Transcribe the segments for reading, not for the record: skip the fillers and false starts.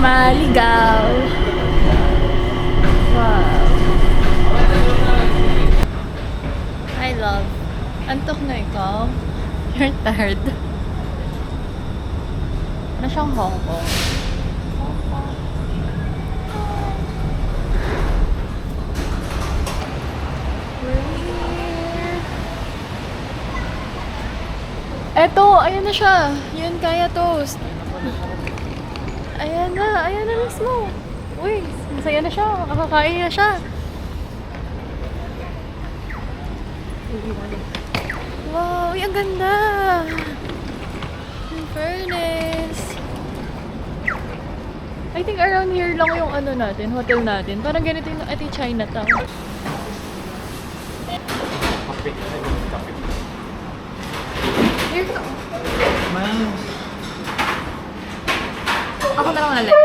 Maligaw. Wow. I love. Antok na ikaw? You're tired. Ano siyang Hong Kong? Eto, ayan na siya. Yun, kaya toast. Ayan na mismo. Uy, masaya na siya. Nakakain na siya. Wow, ang ganda. In fairness. I think around here lang yung ano natin, hotel natin. Parang ganito yung ati Chinatown. Here ka. Miles. Ako na lang nalang.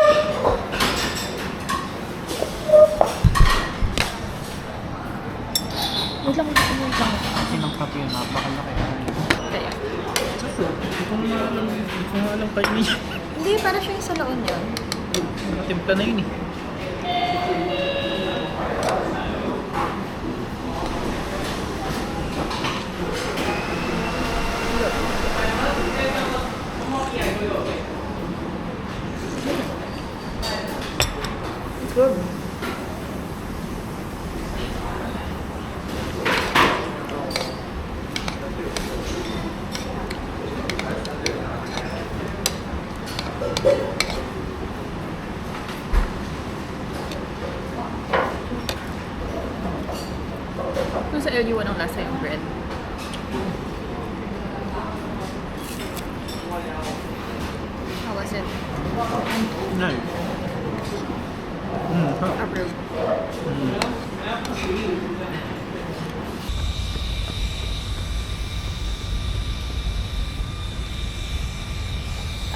Wait lang. Kasi ng kape yun, napakalaki. Kaya. Hindi ko nga alam kayo niya. Hindi, para siya yung sa noon yun. Timpla na yun eh. It's good. Kung sa LU, anong lasa yung bread? How was it? No. Approved.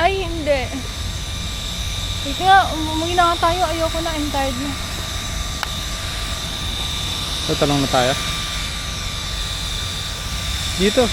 Ay, hindi. Kasi nga, umuwi na nga tayo. Ayoko na, I'm tired na. Tatalong na tayo. Dito.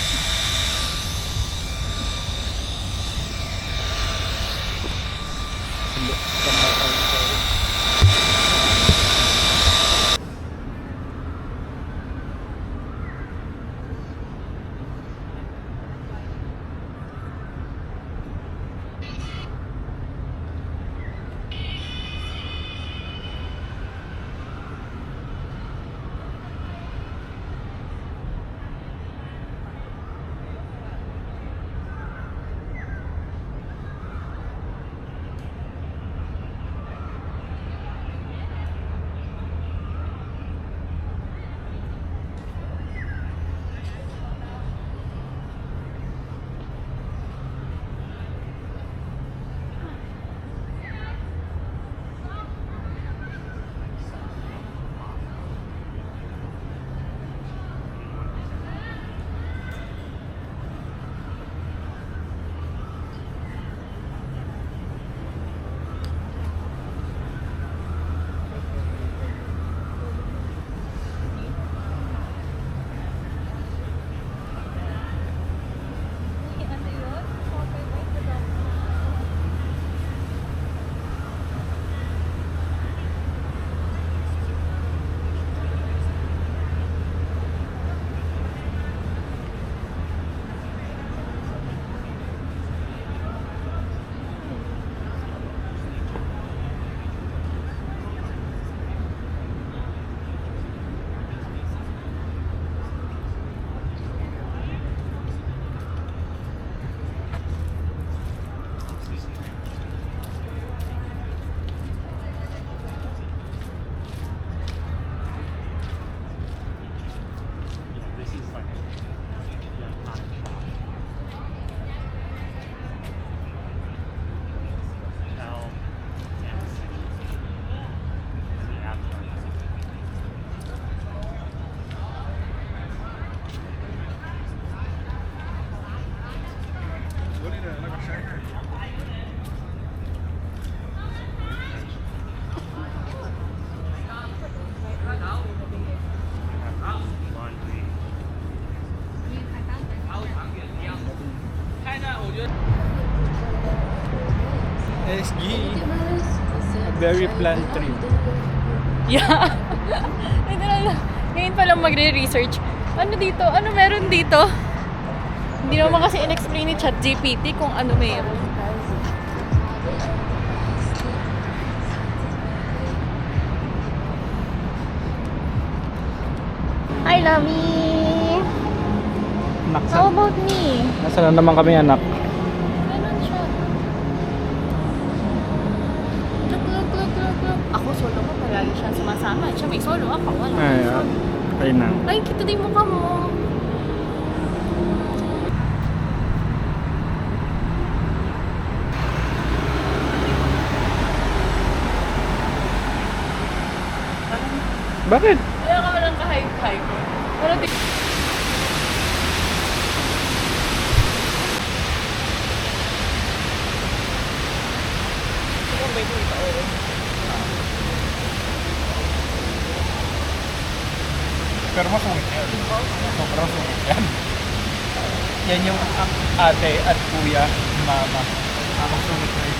SG. Very plant trip. Yeah. Ngayon pa lang magre-research. Ano dito? Ano meron dito? Hindi naman kasi in-explain ni ChatGPT kung ano meron. Hi, Lami! How about me? Nasaan na naman kami, anak? Ganun siya. Look. Ako solo ko, palagi siya sumasama. Siya may solo, ako wala. Ay, okay na. Ay, kita din mukha mo. Bakit? Kaya ka walang ka-hype-hype. Pero di... Pero masungit yan. Sobrang sungit yan. Yan yung ate at kuya, mama. Masungit na yun.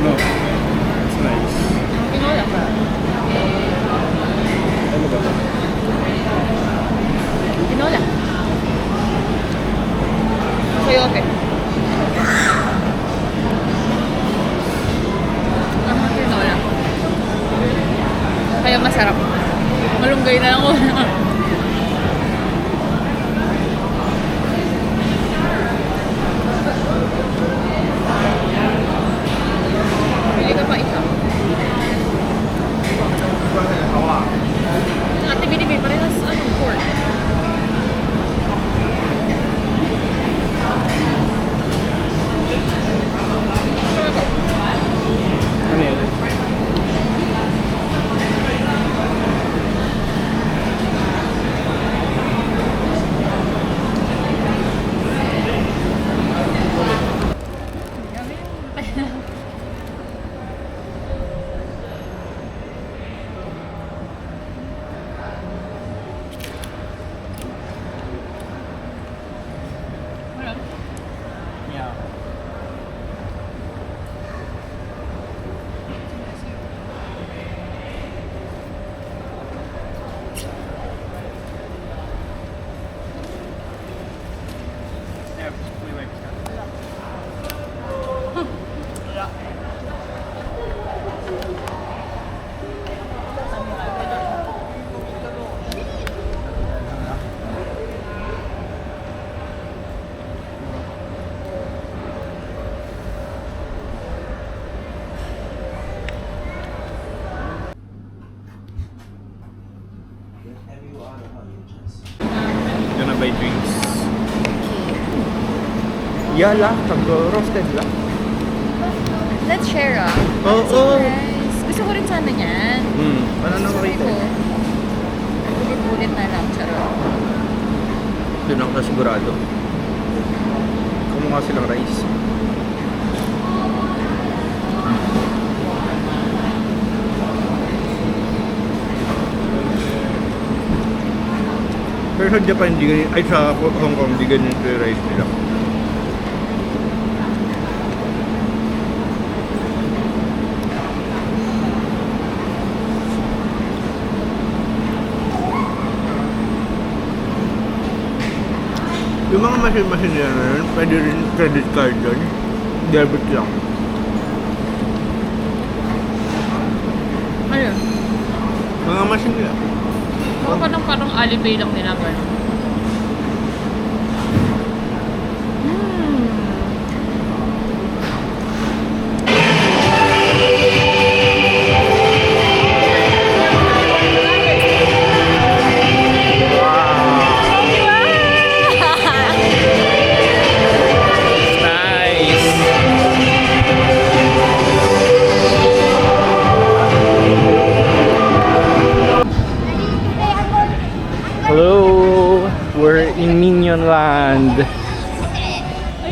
No. It's nice. Pinola. Ano ba? Pinola. Sayote. Pinola. Kaya masarap. Malunggay na lang ako. Pili ka pa isa. Ate, binibig parehas pork. Ano yan? Yeah. Gonna buy drinks. Yala, roasted lang. Let's share Oo. Surprise. Gusto ko rin sana niyan. Ano na Sabi makita? ko, ulit-ulit na lang, charot. Doon ako na sigurado. Kumukha silang rice. Pero sa Japan, di ganyan, ay sa Hong Kong, di ganyan yung rice nila. Yung mga machine-machine nila na yun, pwede rin credit card yun. Debit lang. Ano? Mga machine nila. Ako parang Alipay lang nila gano'n.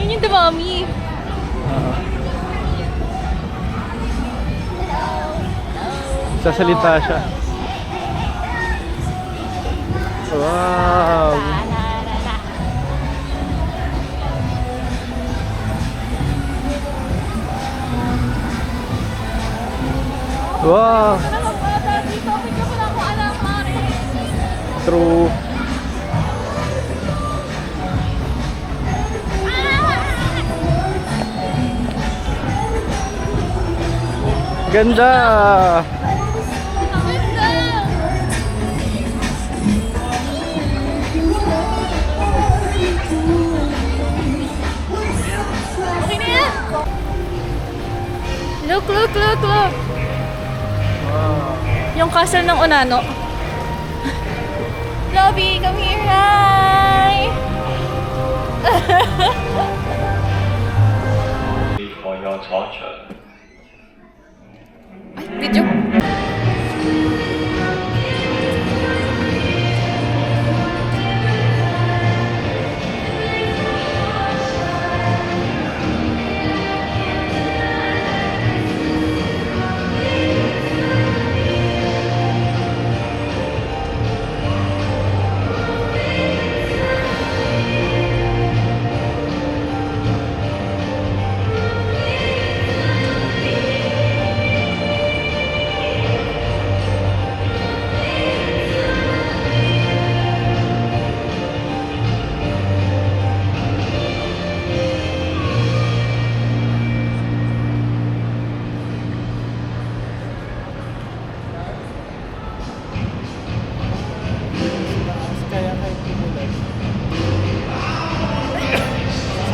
Ayun yung dumami. Sasalita siya. Wow! Wow! True. Ganda! Okay na yan! Look, look, look, look! Wow. Yung castle ng Onano. Lobby, come here! Hi! for your torture. Ay, video.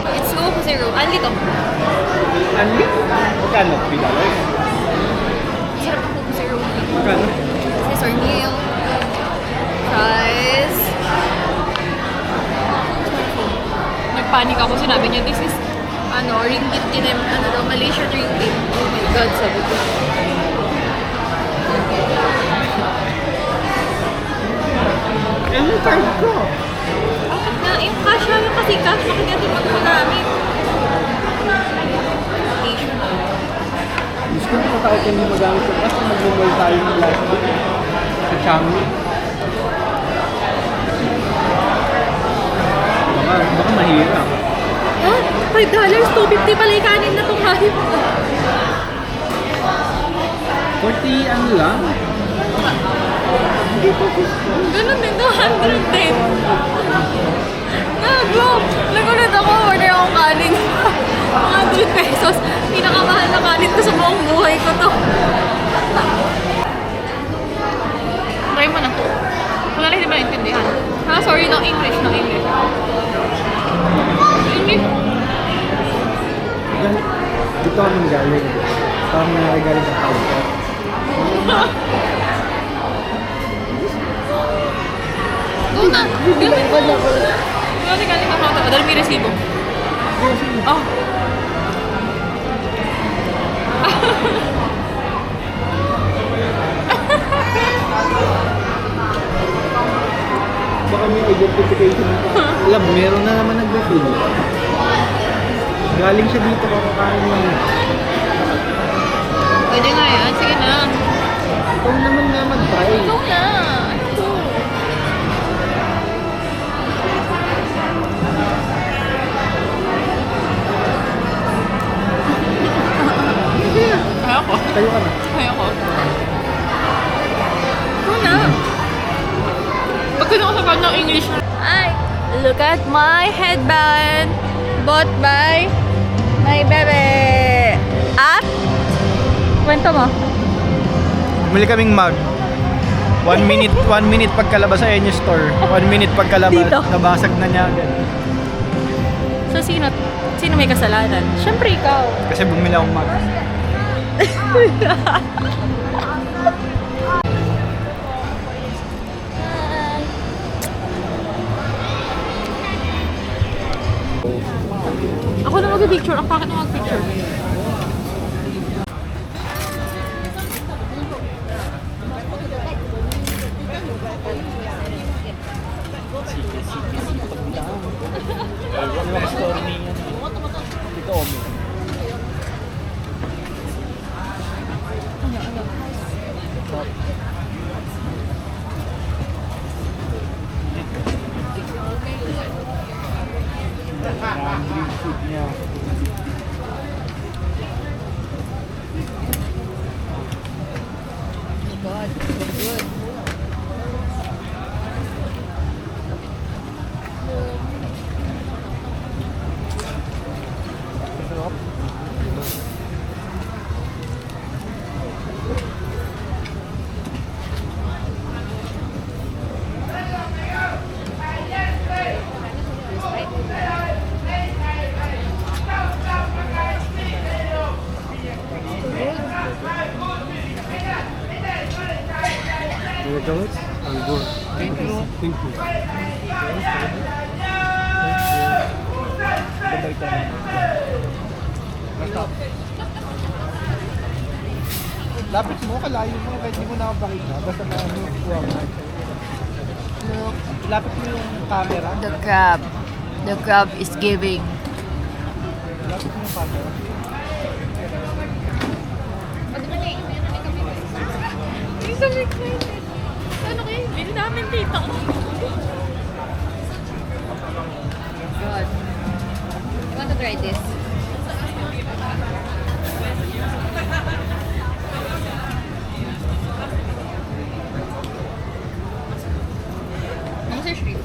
It's 2 Anli to. Anli? Magkano? $3? Sarap ang 2 Magkano? Caesar meal. Fries. Nagpanik ako. Sinabi niya, this is ringgit Malaysian ringgit. Oh my God, sabi ko. Yung card ko. Bakit nga? Yung cash yung kasi cash. Bakit natin magpagamit? Gusto ko na tayo hindi magamit ko kasi mag-mobile tayo ng plastic sa Changi. Baka mahirap. Ah, $5, $2.50 pala yung kanin na itong hayop. 40 ano lang? Ganun din, 200 din. Nago! Nagulat ako, order akong kanin. ₱100. Pinakamahal na kanin ko sa buong buhay ko to. Try mo na. Wala rin ba naintindihan? Ha? Sorry, no English, no English. English? Dito kami galing. Parang nangyari sa culture. Go na! Gamit mo! Wala na galing ako ito. Dahil may resibo. Oh. Baka may identification. Alam, meron na naman nag-refill. Galing siya dito kakakain lang. Pwede nga yan. Sige na. Ikaw naman nga mag-try. Ikaw na. Ayoko. Tayo ka na. Ayoko. Ikaw na. Pagka ako sa ng English. Ay, look at my headband. Bought by my bebe. At? Kwento mo. Bumili kaming mug. 1 minute pagkalabas sa Enyo store. 1 minute pagkalabas, Dito. nabasag na niya agad. So, sino may kasalanan? Siyempre, ikaw. Kasi bumili akong mug. Ako na mag-picture. Ang pakit na mag-picture. Ano ang story niya? Ang green food niya. God, so good. Sarap. Ang good. Thank you. Thank you. Babalik tayo. Basta. Lapit mo, kalayo mo, kahit hindi mo nakapakita. Basta na ano, kuha mo. Look, Lapit mo yung camera. the crab. The crab is giving. Lapit mo yung camera. I'm so excited. Ano kayo? Bili namin dito. God. You want to try this? Ano sa shrimp?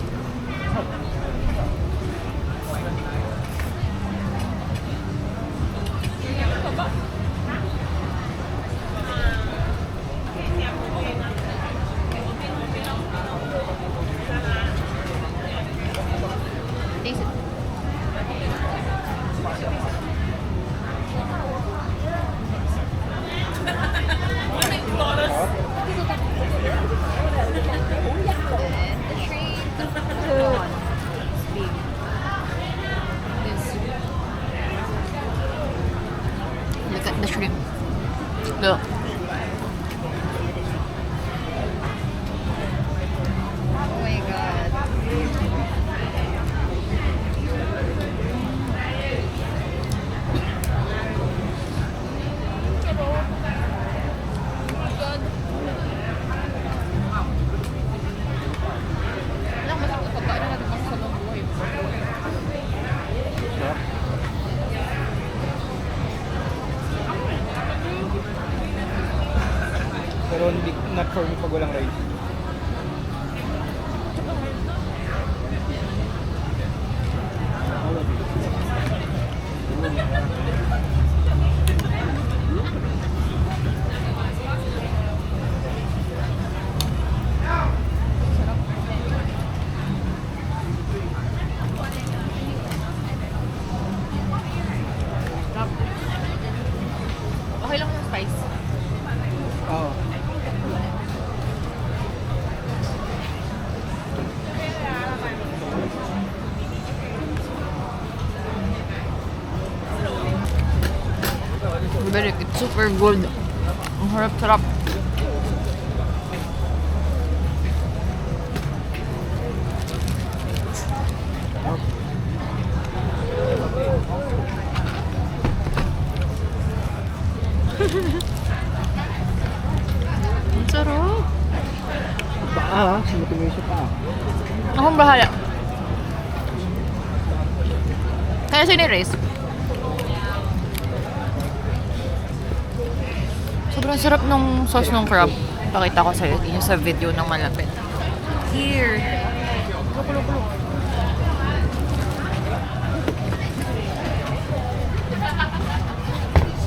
Taste it. And the shrimp. Big. This. Look at the shrimp. Look. Oh my god. Alam mo, masakot pagkain natin mas sa long buhay. Sarap. Pero hindi not for me pag walang rice. Okay lang yung spice. Oo. It's super good. Ang harap-sarap. Ang sarap. Baka ha, sinutuloy siya pa. Akong bahala. Kaya sinirace. Sobrang sarap nung sauce ng crab. Pakita ko sa'yo yun sa video ng malapit. Here. Kulo.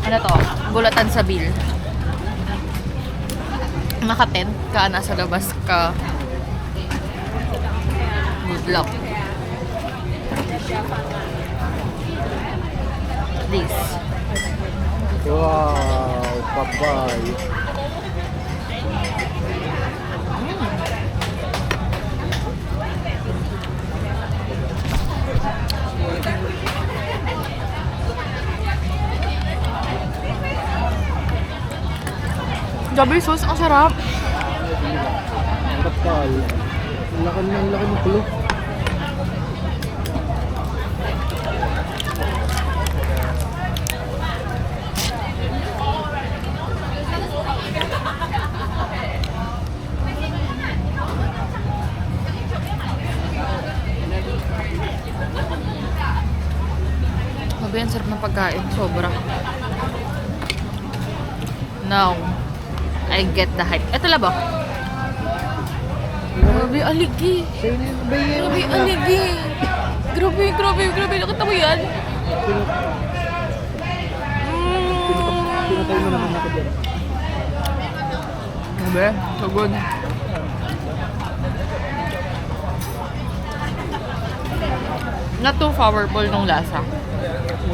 Ano to? Bulatan sa bill. Naka-tent ka, nasa labas ka. Good luck. This. Wow, papay. Double sauce, ang sarap. Kapal. Laki ng kulo. Grabe, ang sarap ng pagkain. Sobra. Now, I get the hype. Ito labo. Grabe, aligi. Grabe, aligi. Grabe. Nakita mo yan? Pinatay mo naman ako dyan. Grabe, so good. Not too powerful nung lasa.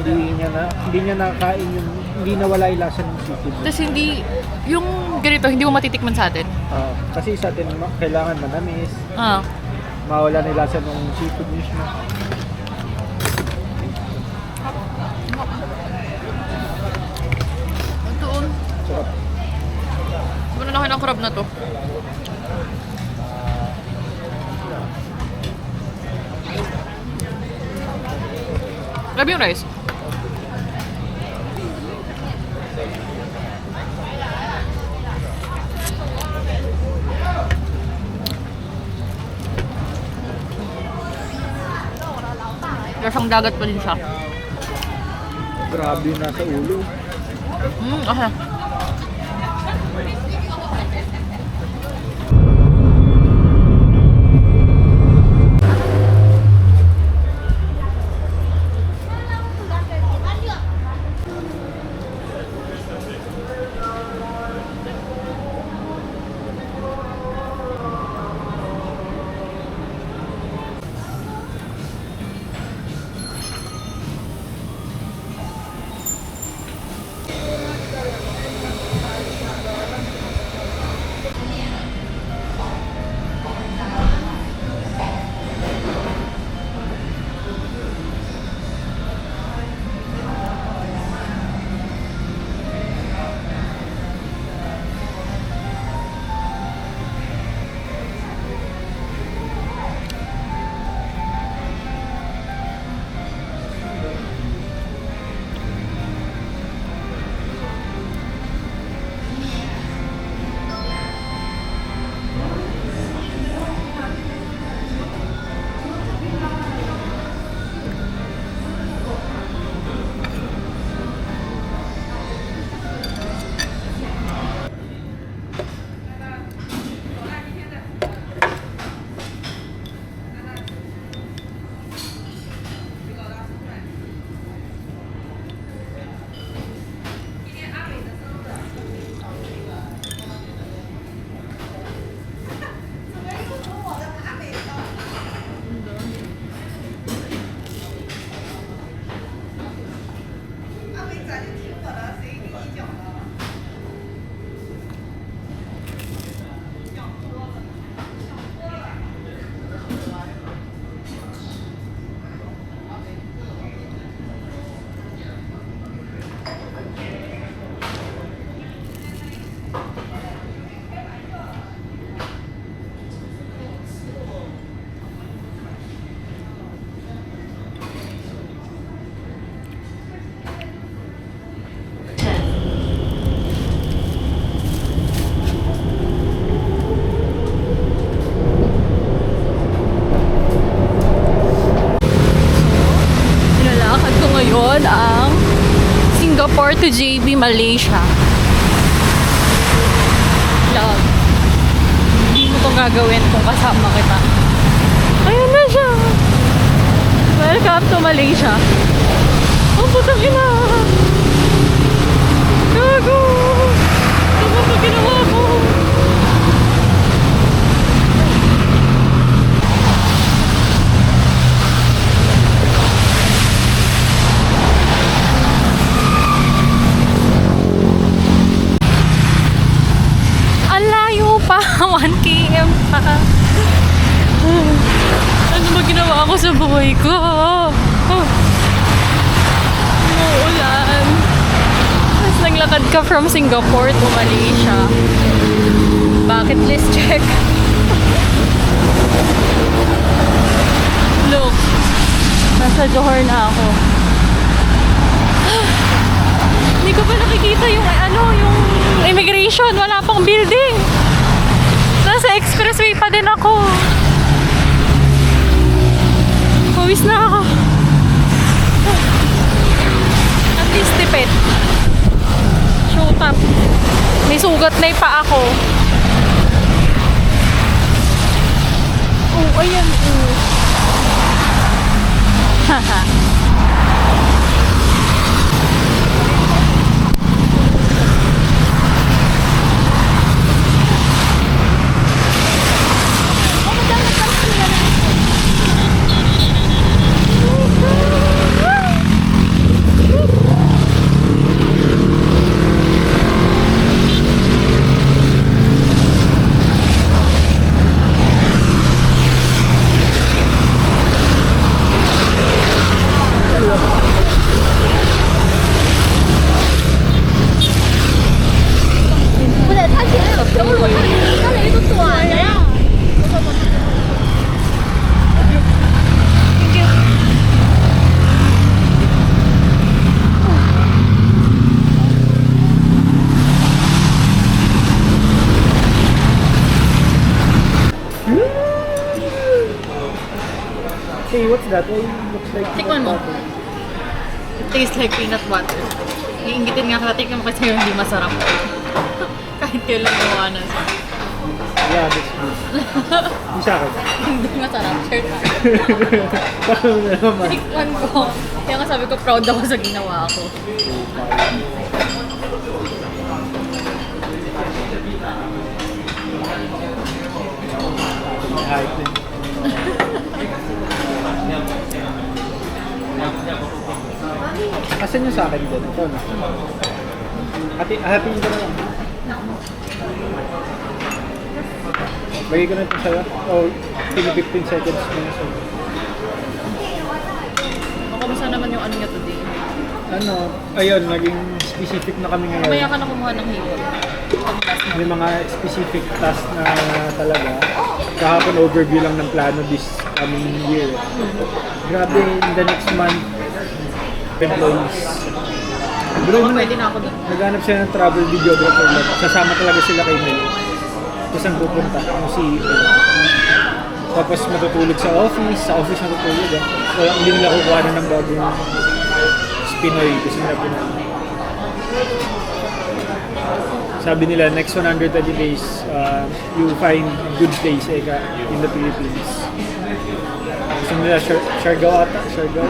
Hindi niya nakain yung, hindi nawala yung lasa ng seafood. Tapos hindi, yung ganito, hindi mo matitikman sa atin. Kasi sa atin, kailangan manamis, Ah. mawala na yung lasa ng seafood mismo. Doon. Sarap. Muna na ako ng crab na to. Grabe yung rice. Lasang dagat pa din siya. Grabe yung nasa ulo. Okay. ngayon ang Singapore to JB, Malaysia. Love. Hindi mo itong gagawin kung kasama kita. Ayun na siya. Welcome to Malaysia. Ang putang ina. Gago. Ano ba ginawa ko? Ang layo pa. 1 km pa. Ano ba ginawa ko sa buhay ko? Umuulan. Tapos naglakad ka from Singapore to Malaysia. Bucket list check. Look. Nasa Johor na ako. Hindi ko pa nakikita yung yung immigration. Wala pang building. Nasa expressway pa din ako. Pawis na ako. May sugat na yung paa ko. Oh, ayan. Oh. Haha. Hey, what's that? Oh, looks like Tikman mo. peanut butter. It tastes like peanut butter. Iingitin nga kita, tikman mo kasi hindi masarap. Kahit kailan gawa na siya. Yeah, that's good. Yung sa akin. Hindi masarap, sure na. Parang na naman. Tikman ko. Kaya nga sabi ko, proud ako sa ginawa ko. Hype din. Asan yung sa akin din? Ito na. Happy ko na lang. Bagay ko na ito sa'yo. O, 15 seconds mo na sa'yo. Kamusta naman yung ano niya today? Ano, ayun, naging specific na kami ngayon. Mamaya ka na kumuha ng hipon. May mga specific task na talaga. Kahapon overview lang ng plano this coming year. Grabe, in the next month, employees. Bro, Baka pwede na ako doon. naghanap siya ng travel videographer lang. Sasama talaga sila kay Mel. Tapos ang pupunta, ang CEO. Tapos matutulog sa office matutulog. Wala, hindi nila kukuha na ng bagong Pinoy kasi nila Pinoy. Sabi nila, next 120 days, you find good place in the Philippines. Gusto nila, Siargao ata? Siargao?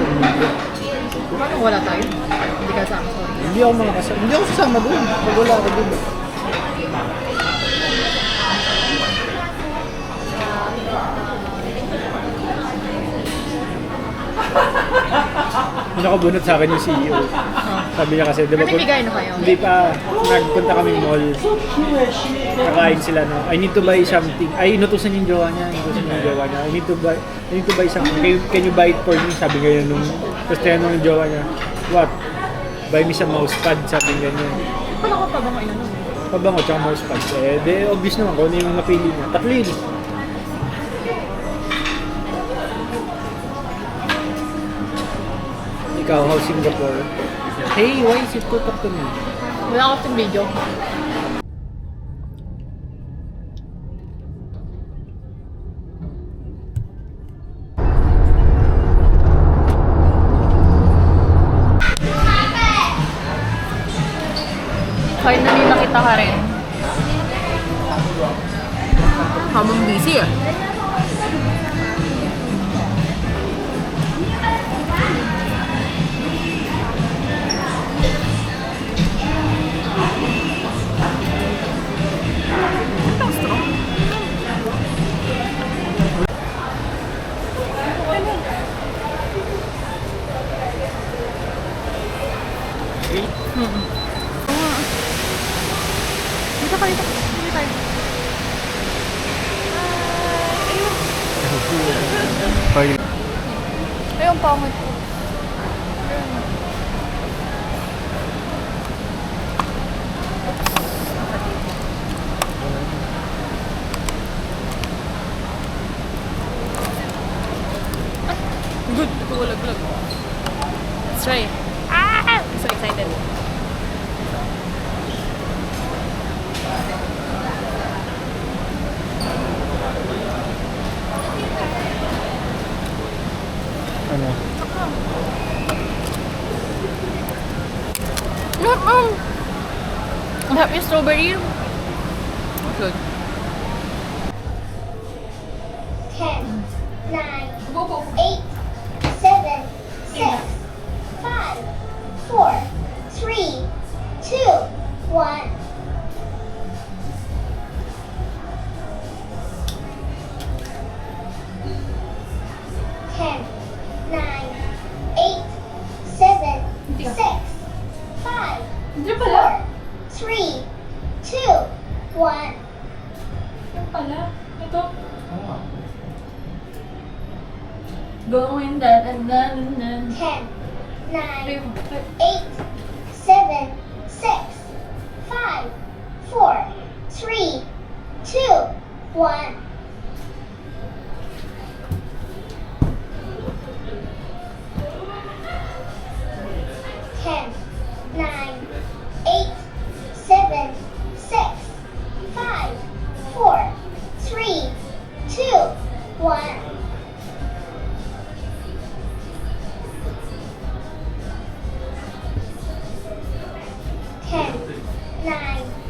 Paano wala tayo? Hindi ka sama, sorry. Hindi ako sasama doon. Pag wala ako doon. Nakabunot sa akin yung CEO. Sabi niya kasi, di ba? Namimigay na kayo? Hindi pa. Nagpunta kami mall. Kakain sila, no? I need to buy something. Ay, inutusan yung jowa niya. I need to buy something. Can you buy it for me? Sabi ganyan nung. Tapos tinanong yung jowa niya, what? Buy me some mouse pad. Sabi ganyan. Paano ko pa ba ngayon? Pabango tsaka mouse pad. De obvious naman kung ano yung napili niya. Tatlo yun. Ikaw, how Singapore? Hey, why is it to talk to me? Wala ako sa video. Finally, nakita ka rin. Habang busy ah. Dito ka, dito. Dito tayo. Ayun, pangit ko. Good. Lag. Let's try. I'm so excited. Ano? Ang happy strawberry. Good. 10, 9, 8, 7, 6, 5, 4, 3, 2, 1. Ten, 9, 8, 7, 6, 5, 4, 3, 2, 1. Yung pala. Ito. Going that and then and then. 10, 9, 8, 7, 6, 5, 4, 3, 2, 1. Ten, 9, 8, 7, 6, 5, 4, 3, 2, 1. Ten, 9,